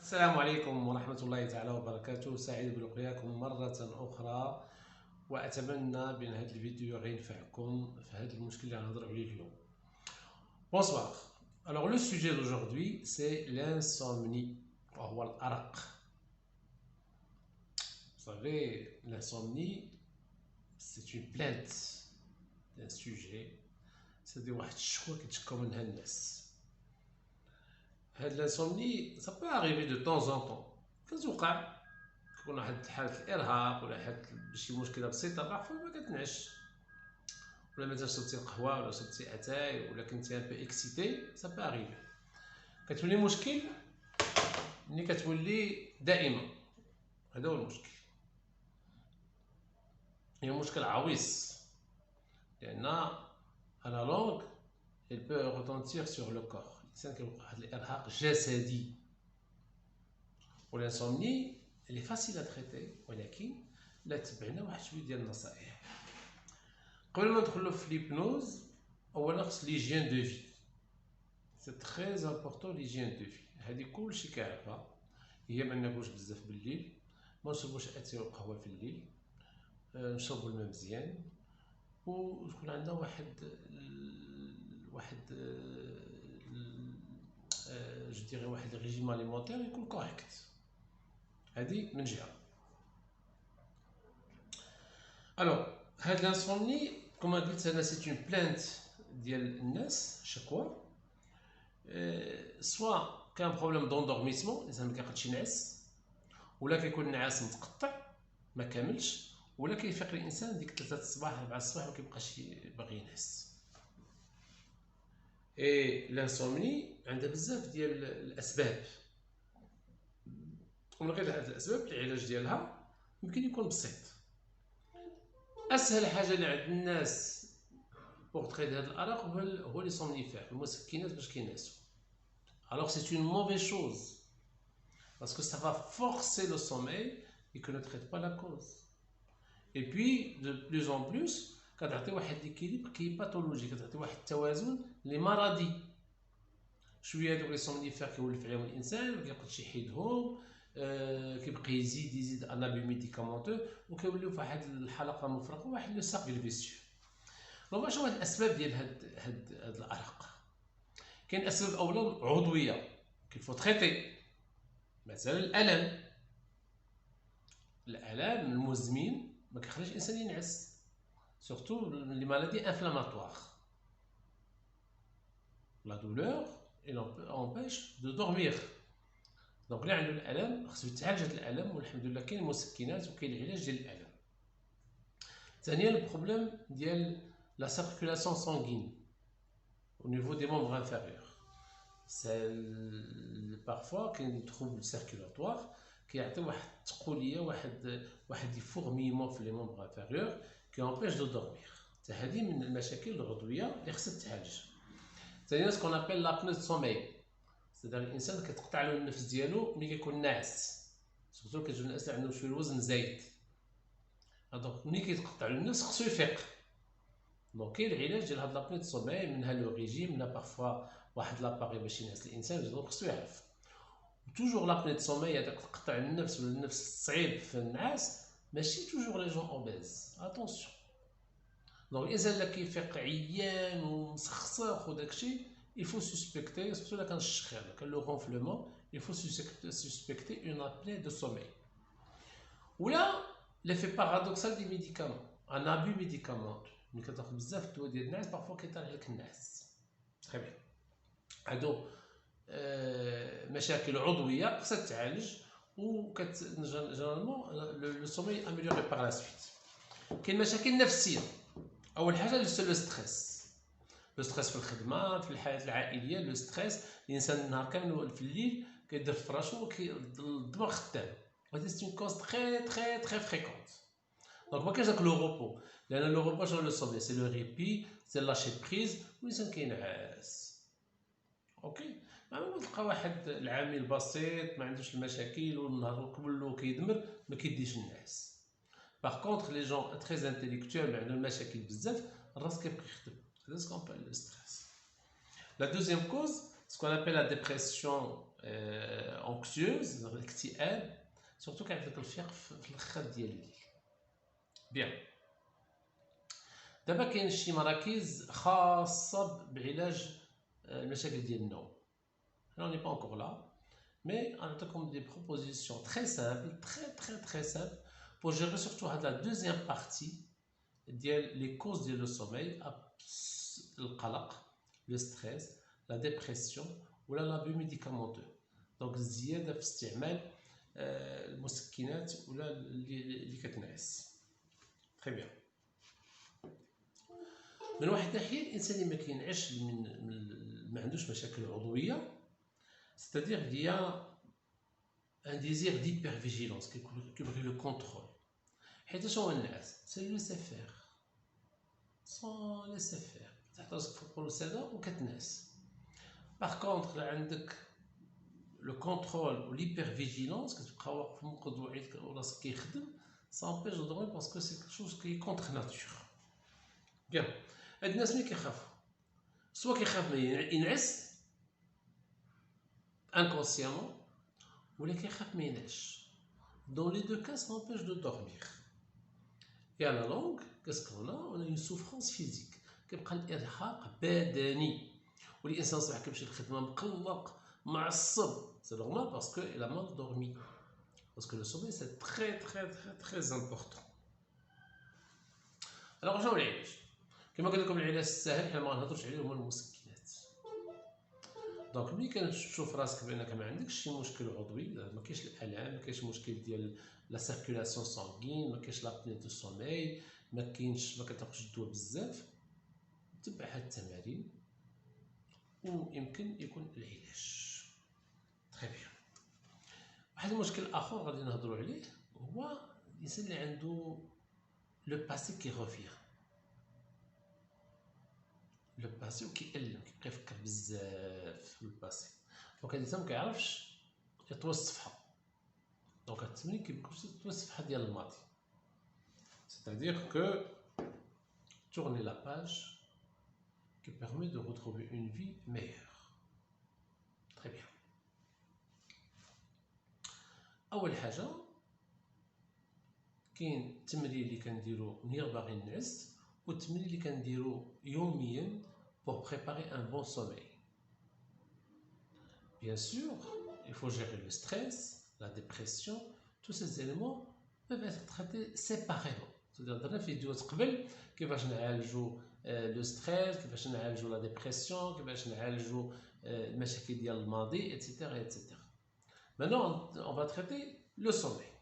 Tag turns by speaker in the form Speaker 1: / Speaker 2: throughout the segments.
Speaker 1: السلام عليكم ورحمة الله تعالى وبركاته. سعيد بلقياكم مرة أخرى، وأتمنى بأن هذا الفيديو غينفعكم في هذا المشكل اللي غنهضروا عليه اليوم. Bonsoir. Alors le sujet d'aujourd'hui c'est l'insomnie وهو الأرق. Vous savez, l'insomnie c'est une plainte d'un sujet, c'est واحد الشكوى كيتشكاو منها الناس. هاد l'insomnie ça peut arriver de temps en temps، كتوقع تكون واحد حالة الإرهاق ولا حالة شي مشكلة بسيطة، بارفوا ما كتنعش، ولا مثلا شربتي القهوة ولا شربتي أتاي ولا كنتي ان بو اكسيتي، ça peut arriver. كتولي مشكل ملي كتولي دائما، هذا هو المشكل. هي مشكل عويص لأن على لونغ il peut retentir sur le corps. الإنسان كيوقع واحد الإرهاق جسدي. والانسومني اللي فاسيل تريتي، ولكن لا تبعنا واحد شويه ديال النصائح. قبل ما ندخلوا في ليبنوز، اولا خص ليجيان دو في، سي تري امبورطون ليجيان دو في. هذه كلشي كيعرفها، هي ما ناكلوش بزاف بالليل، ما نشربوش اتاي وقهوه في الليل، نشربوا الماء مزيان، وتكون عندنا واحد جو ديغي واحد ريجيم اليمونتير يكون كوريكت. هذه من جهه. الوغ هاد لانسومني كما قلت انا سي اون بلانت ديال الناس، شكوى. سوا كان بروبليم دوندورميسمون، الانسان ما كيقدش ينعس، ولا كيكون النعاس متقطع ما كاملش، ولا كيفيق الانسان ديك 3 الصباح 4 الصباح ما كيبقاش باغي ينعس. اي لانسومني عندها بزاف ديال الاسباب، ومن غير هاد الاسباب العلاج ديالها يمكن يكون بسيط. اسهل حاجه اللي عند الناس بوغ تريد هذا الارق هو لي سومنيفير، المسكنات باش كينعسوا. alors c'est une mauvaise chose parce que ça va forcer le sommeil et que ne traite pas la cause. et puis de plus en plus كتعطي واحد ليكيليبر كي باثولوجي، كتعطي واحد التوازن اللي مرضي. شويه هذوك لي سومنيفير كيولف عليهم الانسان ما كيقدرش يحيدهم، كيبقى يزيد ان ابي ميديكامونتو، وكيوليو في واحد الحلقه مفرغه، واحد لو ساكل فيسيو. دونك شنو هاد الاسباب ديال هاد الارق؟ كاين اسباب اولا عضويه كيفو تريتي، مثلا الالم المزمن ما كيخليش الانسان ينعس، سورتو لي مالادي انفلاماتوار. لا دولور il empêche de dormir. دونك اللي عنده الالم خصو يتعالج هاد الالم، والحمد لله كاين مسكنات وكاين العلاج ديال الالم. ثانيا البروبليم ديال لا سيركولاسيون سانغين au niveau des membres inférieurs. c'est parfois كاين trouble circulatoire كيعطي واحد التقوليه، واحد دي فورميمون في لي membres inférieurs qui empêche de dormir. حتى هذه من المشاكل العضويه اللي خصها تتعالج. ثانيا سكون ابل لابني دو سوميل، سيدير الانسان كتقطع له النفس ديالو ملي كيكون ناعس، سورتو كتجي الناس اللي عندهم شويه الوزن زايد. دونك ملي كيتقطع له النفس خصو يفيق. دونك كاين العلاج ديال هاد لابني دو سوميل، منها لو ريجيم، منها بارفوا واحد لاباري باش ينعس الانسان، دونك خصو يعرف. توجور لابني دو سوميل هذاك تقطع النفس ولا النفس الصعيب في النعاس ماشي توجور لي جون اوبيز، اتونسيون. دونك الانسان اللي كيفيق عيان ومسخسخ وداكشي il faut suspecter، surtout là quand كان le gonflement، il faut suspecter une apnée de sommeil. ou là l'effet paradoxal des médicaments، un abus médicamenteux. ملي كتاخذ بزاف الدواء ديال النعاس بارفوا كيطيح لك النعاس. تري بيان، هادو مشاكل عضويه خصها تعالج، و جينيرالمون لو سوميي اميليوري بار لا سويت. كاين مشاكل نفسيه. اول حاجه لو ستريس، لو ستريس في الخدمه، في الحياه العائليه. لو ستريس الانسان النهار كامل في الليل كيدير في فراشو الدماغ خدام، وهذه سي اون كوز تري فريكونت. دونك ما كاينش داك لو روبو، لان لو روبو شنو لو سومي، سي لو ريبي، سي لاشي بريز، والانسان كينعس. اوكي، ما تلقى واحد العامل بسيط ما عندوش المشاكل والنهار كله كيدمر ما كيديش النعاس. باغ كونطخ لي جون تري انتيليكتوال اللي عندهم مشاكل بزاف الراس كيبقى يخدم. C'est ce qu'on appelle le stress. La deuxième cause, ce qu'on appelle la dépression انكسيوز الاكتئاب سورتو كيعرف داك الفيق في الاخر ديال الليل. بيان دابا كاين شي مراكز خاصه بعلاج المشاكل ديال النوم. انا ني با انكور لا مي نعطيكم دي بروبوزيسيون تري سامبل تري سامبل pour gérer surtout هاد لا دوزيام بارتي ديال لي كوز ديال لو سوميل، القلق، لو ستريس، لا ديبرسيون ولا لابي ميديكامونتو. دونك الزياده في استعمال المسكنات ولا اللي كتنعس. تري بيان. من واحد الناحيه الانسان اللي ما كينعش ما عندوش مشاكل عضويه، c'est-à-dire il y a un désir d'hypervigilance كيبغي لو كونترول. حيت شنو هو النعاس؟ سي لو سيفير سون لو سيفير، تحت راسك في البروسيدا وكتنعس. باغ كونطخ لا عندك لو كونترول و ليبرفيجيلونس كتبقى واقف منقض وعيد وراسك كيخدم، سامبيش دو دورمي باسكو سي كيك شوز كي كونتخ ناتور. بيان هاد الناس ملي كيخافو سوا كيخاف ما ينعس انكونسيامون ولا كيخاف ما ينعش. Dans les deux cas, ça empêche de dormir. Et à la longue, qu'est-ce qu'on a? On a une souffrance physique. كيبقى الإرهاق بدني والإنسان صباح كيمشي للخدمة مقلق معصب. C'est normal parce qu'il a mal dormi. Parce que le sommeil c'est très important. Alors شنو العلاج؟ كما قلت لكم العلاج السهل حنا ما غنهضروش عليه هما المسكنات. دونك ملي كتشوف راسك بانك ما عندكش شي مشكل عضوي، ما كاينش الالام، ما كاينش مشكل ديال لا سيركولاسيون سانغين، ما كاينش لابني دو سوميل، ما كتاخدش الدواء بزاف، تبع هاد التمارين ويمكن يكون العلاج. تري بيان. واحد المشكل اخر غادي نهضروا عليه هو الانسان اللي عنده لو باسي كي ريفير. لو باسي وكيألم، كيبقى يفكر بزاف في الباسي، دونك هاد الانسان مكيعرفش يطوي الصفحه. دونك هاد التمرين كيبقى يطوي الصفحه ديال الماضي، c'est-à-dire que tourner la page qui permet de retrouver une vie meilleure. Très bien. اول حاجه كاين التمرين اللي كنديرو ملي باغي نعس والتمرين اللي كنديرو يوميا pour préparer un bon sommeil. Bien sûr, il faut gérer le stress, la dépression, tous ces éléments peuvent être traités séparément. C'est-à-dire درنا فيديوهات قبل كيفاش نعالجوا لو ستريس، كيفاش نعالجوا لا ديبرسيون، كيفاش نعالجوا المشاكل ديال الماضي etc. Maintenant on va traiter le sommeil.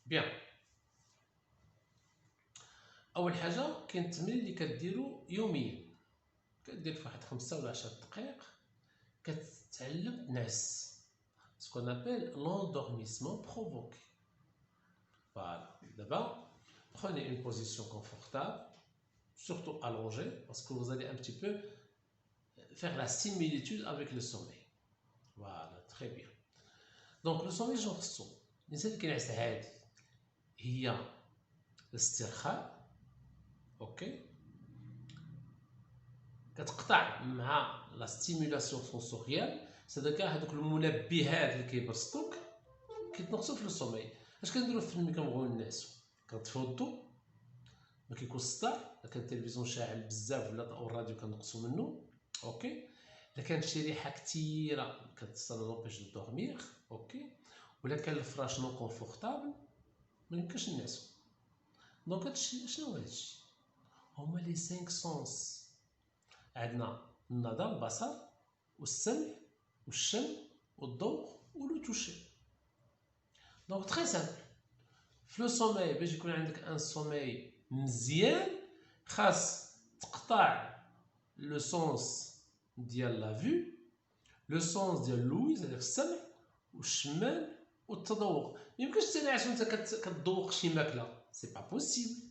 Speaker 1: Bien. اول حاجه كاين التمرين اللي كديرو يوميا، كدير في واحد 5 ولا 10 دقائق كتعلم تنعس، ce qu'on appelle l'endormissement provoqué. Voilà. D'abord, prenez une position confortable, surtout allongée, parce que vous allez un petit peu faire la similitude avec le sommeil. Voilà, très bien. Donc le sommeil شنو خصو؟ الانسان اللي كينعس عادي هي الاسترخاء، اوكي، كتقطع مع لا ستيمولاسيون سونسوريال، c'est-à-dire هذوك المنبهات اللي كيبسطوك كيتنقصوا في لو سوميل. اش كنديروا في ملي كنبغيو نعسو؟ كنطفيو الضو، ما كيكونش السطار، الا كان التلفزيون شاعل بزاف ولا الراديو كنقصوا منه، اوكي. الا كانت شي ريحه كثيره كتسال لوبيش دو دورمير، اوكي. ولا كان الفراش نو كونفورتابل ما يمكنش نعسو. دونك هادشي شنو هو هادشي؟ هما لي 5 سونس. عندنا النظر، البصر والسمع والشم والذوق ولو توشي. دونك تري سامبل في لو سوميي باش يكون عندك ان سوميي مزيان خاص تقطع لو سونس ديال لا فيو، لو سونس ديال لوي c'est-à-dire السمع والشمال والتذوق. ميمكنش تنعس وانت كتذوق شي ماكله، سي با بوسيبل،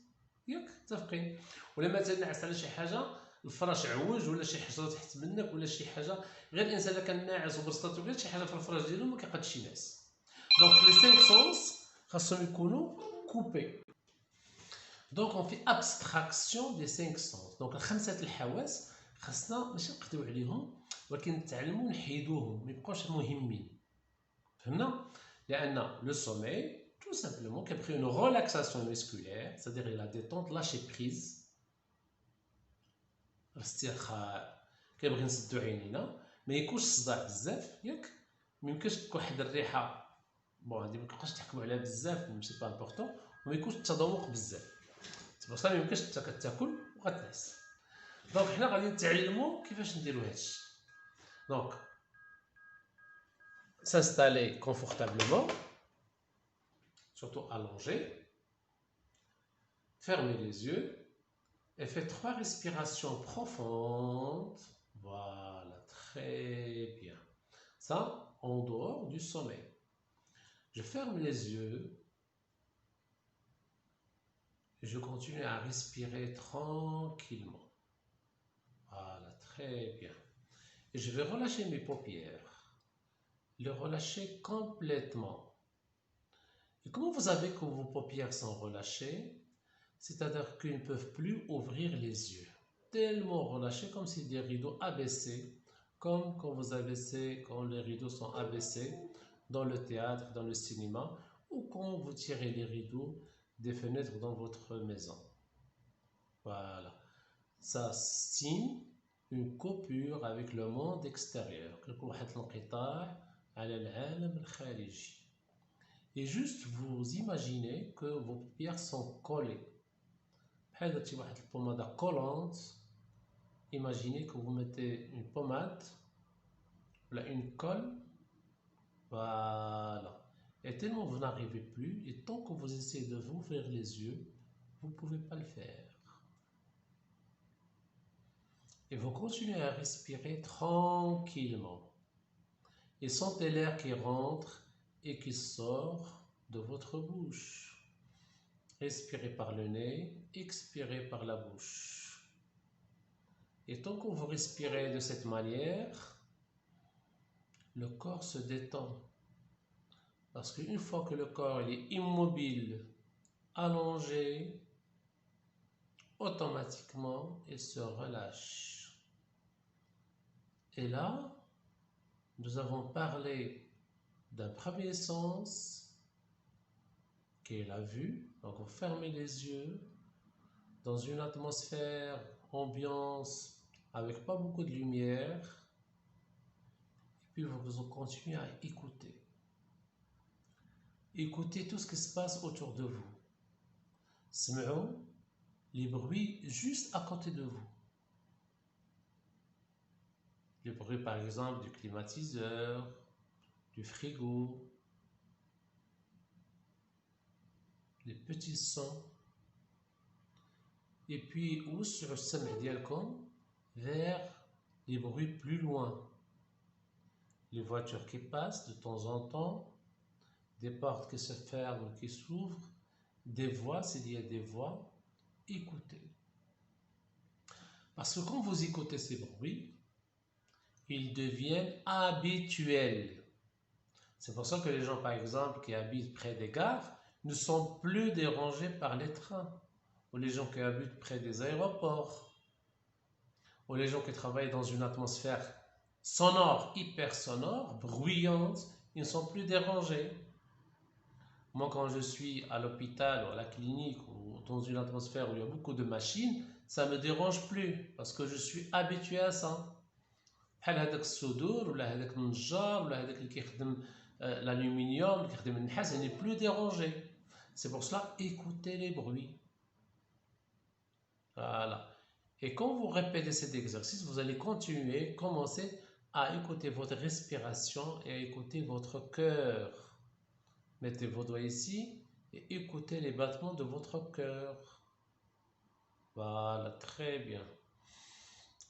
Speaker 1: ياك متفقين؟ ولا مثلا نعس على شي حاجه الفراش عوج ولا شي حجره تحت منك ولا شي حاجه، غير الانسان الا كان ناعس وبسطاتو غير شي حاجه في الفراش ديالو ما كيقدش ينعس. دونك لي 5 سونس خاصهم يكونوا كوبي. دونك اون في ابستراكسيون دي 5 سونس. دونك الخمسه الحواس خاصنا ماشي نقضيو عليهم ولكن نتعلموا نحيدوهم، ما يبقاوش مهمين. فهمنا؟ لأن le sommeil, tout simplement, qui a pris une relaxation musculaire, c'est-à-dire la détente, lâcher prise, الاسترخاء، كيبغي نسدو عينينا، ما يكونش الصداع بزاف، ياك؟ ما يمكنش تكون واحد الريحة، بون هادي ما كنبقاوش نحكمو عليها بزاف، ماشي با امبورطون، وما يكونش التذوق بزاف، بصح ما يمكنش انت كتاكل وغتنعس. دونك حنا غادي نتعلمو كيفاش نديرو هادشي. دونك s'installer confortablement, surtout allongé, fermez les yeux et faites 3 respirations profondes. Voilà, très bien. Ça, en dehors du sommeil. Je ferme les yeux et je continue à respirer tranquillement. Voilà, très bien. Et je vais relâcher mes paupières. Les relâcher complètement. Et comment vous savez que vos paupières sont relâchées? C'est-à-dire qu'ils ne peuvent plus ouvrir les yeux. Tellement relâchés comme si des rideaux abaissés, comme quand vous abaissez, quand les rideaux sont abaissés dans le théâtre, dans le cinéma, ou quand vous tirez les rideaux des fenêtres dans votre maison. Voilà. Ça signe une coupure avec le monde extérieur. Et juste vous imaginez que vos paupières sont collées. Une pommade collante. Imaginez que vous mettez une pommade, une colle. Voilà. Et tellement vous n'arrivez plus, et tant que vous essayez de vous ouvrir les yeux, vous ne pouvez pas le faire. Et vous continuez à respirer tranquillement. Et sentez l'air qui rentre et qui sort de votre bouche. Respirez par le nez, expirez par la bouche. Et tant que vous respirez de cette manière, le corps se détend. Parce qu'une fois que le corps est immobile, allongé, automatiquement, il se relâche. Et là, nous avons parlé d'un premier sens qui est la vue. Donc vous fermez les yeux dans une atmosphère, ambiance avec pas beaucoup de lumière, et puis vous continuez à écouter. Écoutez tout ce qui se passe autour de vous. Sm'ou les bruits juste à côté de vous. Les bruits par exemple du climatiseur, du frigo, les petits sons. Et puis ou sur le sam' dialkom vers les bruits plus loin. Les voitures qui passent de temps en temps, des portes qui se ferment, qui s'ouvrent, des voix, s'il y a des voix, écoutez. Parce que quand vous écoutez ces bruits, ils deviennent habituels. C'est pour ça que les gens, par exemple, qui habitent près des gares, ne sont plus dérangés par les trains. Ou les gens qui habitent près des aéroports. Ou les gens qui travaillent dans une atmosphère sonore, hyper sonore, bruyante, ils ne sont plus dérangés. Moi, quand je suis à l'hôpital ou à la clinique ou dans une atmosphère où il y a beaucoup de machines, ça ne me dérange plus parce que je suis habitué à ça. بحال هذاك الصدور ولا هذاك النجار ولا هذاك اللي كيخدم l'aluminium, اللي كيخدم النحاس, il n'est plus dérangé. C'est pour cela, écoutez les bruits. Voilà. Et quand vous répétez cet exercice, vous allez continuer, commencer à écouter votre respiration et à écouter votre cœur. Mettez vos doigts ici et écoutez les battements de votre cœur. Voilà, très bien.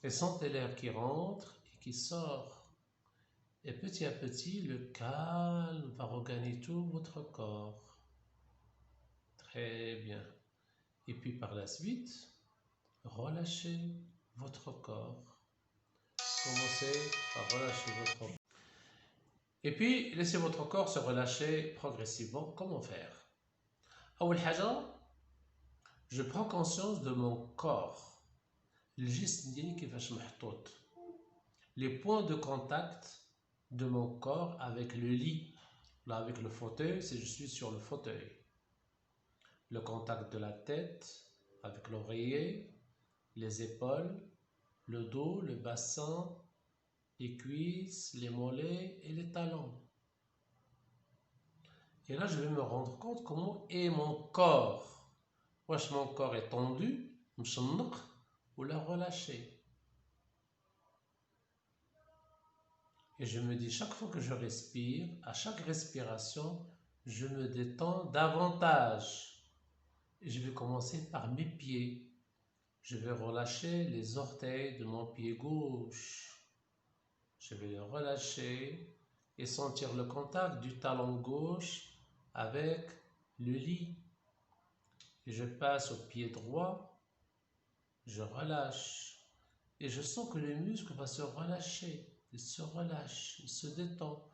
Speaker 1: Et sentez l'air qui rentre et qui sort. Et petit à petit, le calme va regagner tout votre corps. Très bien. Et puis par la suite, relâchez votre corps. Commencez par relâcher votre corps. Et puis, laissez votre corps se relâcher progressivement. Comment faire? أول حاجة, je prends conscience de mon corps. الجسم ديالي كيفاش محطوط. Les points de contact de mon corps avec le lit. Là, avec le fauteuil, si je suis sur le fauteuil. Le contact de la tête avec l'oreiller, les épaules, le dos, le bassin, les cuisses, les mollets et les talons. Et là, je vais me rendre compte comment est mon corps. Wesh, mon corps est tendu, mchenq, ou la relâché. Et je me dis, chaque fois que je respire, à chaque respiration, je me détends davantage. Et je vais commencer par mes pieds. Je vais relâcher les orteils de mon pied gauche. Je vais les relâcher et sentir le contact du talon gauche avec le lit. Et je passe au pied droit. Je relâche. Et je sens que le muscle va se relâcher. Il se relâche, il se détend.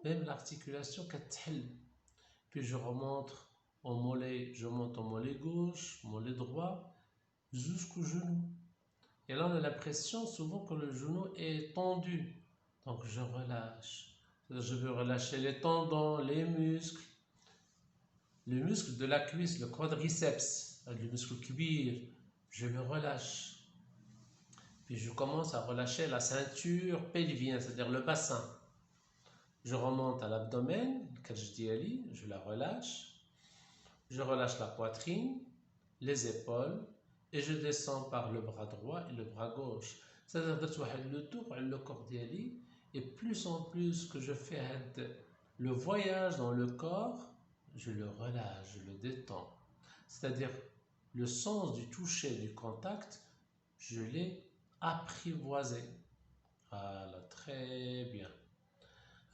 Speaker 1: Même l'articulation qu'elle. Puis je remonte au mollet, je monte au mollet gauche, mollet droit, jusqu'au genou. Et là, on a l'impression souvent que le genou est tendu. Donc, je relâche. Je veux relâcher les tendons, les muscles. Le muscle de la cuisse, le quadriceps, le muscle cuir, je le relâche. Puis je commence à relâcher la ceinture pelvienne, c'est-à-dire le bassin. Je remonte à l'abdomen, je la relâche. Je relâche la poitrine, les épaules, et je descends par le bras droit et le bras gauche. C'est-à-dire que le tour le corps d'Ali, et plus en plus que je fais le voyage dans le corps, je le relâche, je le détends. C'est-à-dire le sens du toucher, du contact, je l'ai apprivoisé. Voilà, très bien.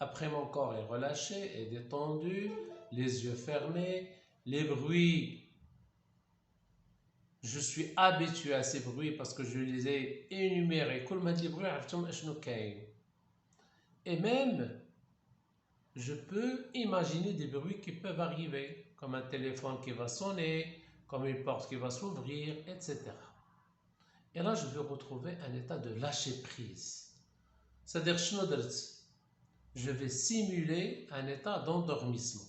Speaker 1: Après, mon corps est relâché et détendu, les yeux fermés, les bruits. Je suis habitué à ces bruits parce que je les ai énumérés. Et même, je peux imaginer des bruits qui peuvent arriver, comme un téléphone qui va sonner, comme une porte qui va s'ouvrir, etc. Et là, je vais retrouver un état de lâcher prise. C'est-à-dire, je vais simuler un état d'endormissement.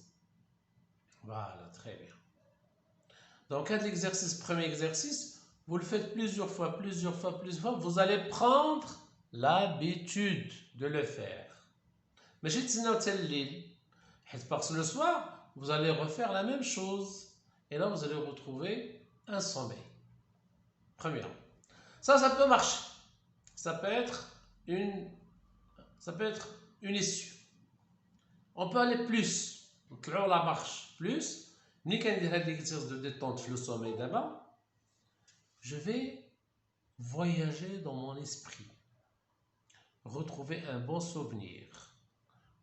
Speaker 1: Voilà, très bien. Donc, l'exercice, premier exercice, vous le faites plusieurs fois, vous allez prendre l'habitude de le faire. Mais j'ai parce que le soir, vous allez refaire la même chose. Et là, vous allez retrouver un sommeil. Premièrement. Ça peut marcher. Ça peut être une issue. On peut aller plus. On la marche plus. Ni qu'un exercice de détente, le sommeil d'abord. Je vais voyager dans mon esprit. Retrouver un bon souvenir.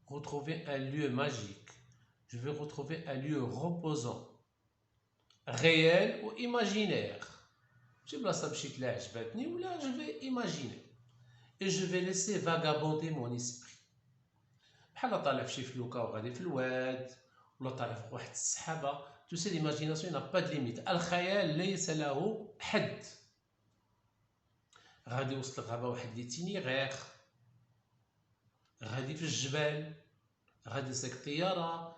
Speaker 1: Retrouver un lieu magique. Je vais retrouver un lieu reposant. Réel ou imaginaire. Je vais imaginer. Et je vais laisser vagabonder mon esprit. بحال طالع في شي فلوكه وغادي في الواد ولا طالع في واحد السحابه. Tu sais, l'imagination n'a pas de limite. الخيال ليس له حد. غادي وسط الغابه واحد ليتينيغير، غادي في الجبال، غادي يسيق طياره.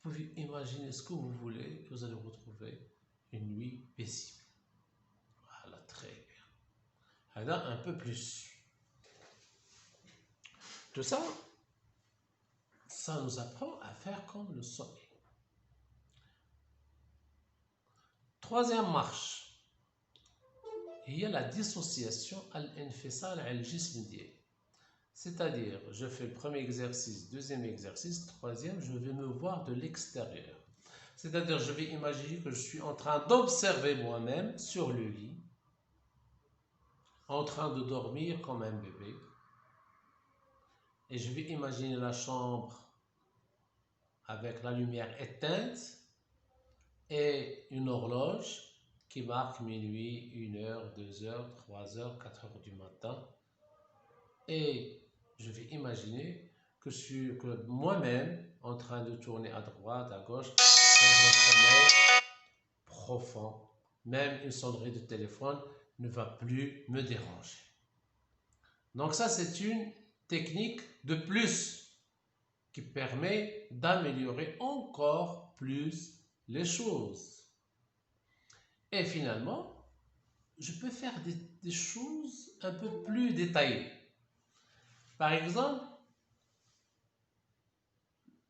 Speaker 1: Vous pouvez imaginer ce que vous voulez et vous allez retrouver une nuit paisible. Voilà, très bien. هذا un peu plus. Tout ça, ça nous apprend à faire comme le sommeil. Troisième marche, il y a la dissociation al-infisal al-jism ديالي. C'est-à-dire, je fais le premier exercice, deuxième exercice, troisième, je vais me voir de l'extérieur. C'est-à-dire, je vais imaginer que je suis en train d'observer moi-même sur le lit, en train de dormir comme un bébé. Et je vais imaginer la chambre avec la lumière éteinte et une horloge qui marque minuit, 1h, 2h, 3h, 4h du matin. Et je vais imaginer que je suis moi-même en train de tourner à droite, à gauche, dans un sommeil profond. Même une sonnerie de téléphone ne va plus me déranger. Donc ça, c'est une technique de plus. qui permet d'améliorer encore plus les choses. Et finalement, je peux faire des choses un peu plus détaillées. Par exemple,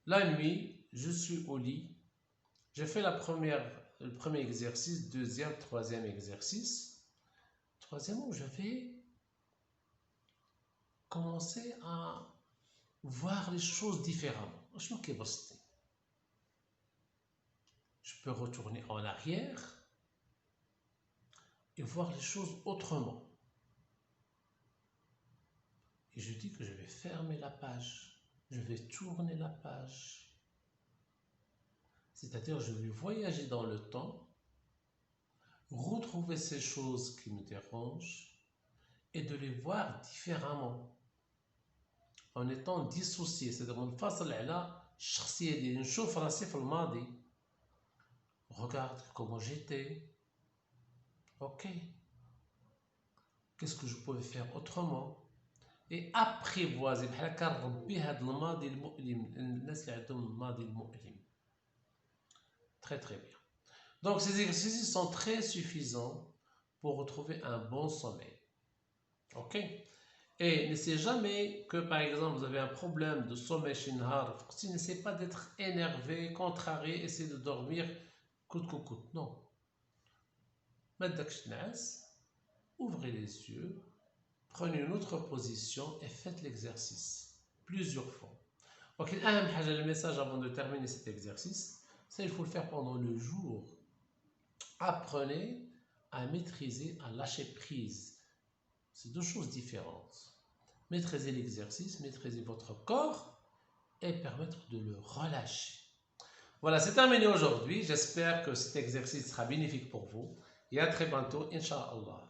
Speaker 1: la nuit, je suis au lit, j'ai fait le premier exercice, deuxième, troisième exercice. Troisièmement, je vais commencer à voir les choses différemment. Je peux retourner en arrière et voir les choses autrement. Et je dis que je vais fermer la page, je vais tourner la page. C'est-à-dire, je vais voyager dans le temps, retrouver ces choses qui me dérangent et de les voir différemment, en étant dissocié. C'est-à-dire, منفصل على الشخصية ديالي، نشوف راسي في الماضي. Regarde comment j'étais. Ok. Qu'est-ce que je pouvais faire autrement? Et apprivoiser بحال هكا نربي هذا الماضي المؤلم، الناس اللي عندهم الماضي المؤلم. Très très bien. Donc ces exercices sont très suffisants pour retrouver un bon sommeil. Ok? Et n'essayez jamais que par exemple vous avez un problème de sommeil chez Nahar, n'essayez pas d'être énervé, contrarié, essayez de dormir coûte que coûte. Non. Ouvrez les yeux, prenez une autre position et faites l'exercice plusieurs fois. Ok, le message avant de terminer cet exercice, ça il faut le faire pendant le jour. Apprenez à maîtriser, à lâcher prise. C'est deux choses différentes. Maîtriser l'exercice, maîtriser votre corps et permettre de le relâcher. Voilà, c'est terminé aujourd'hui. J'espère que cet exercice sera bénéfique pour vous. Et à très bientôt, Inch'Allah.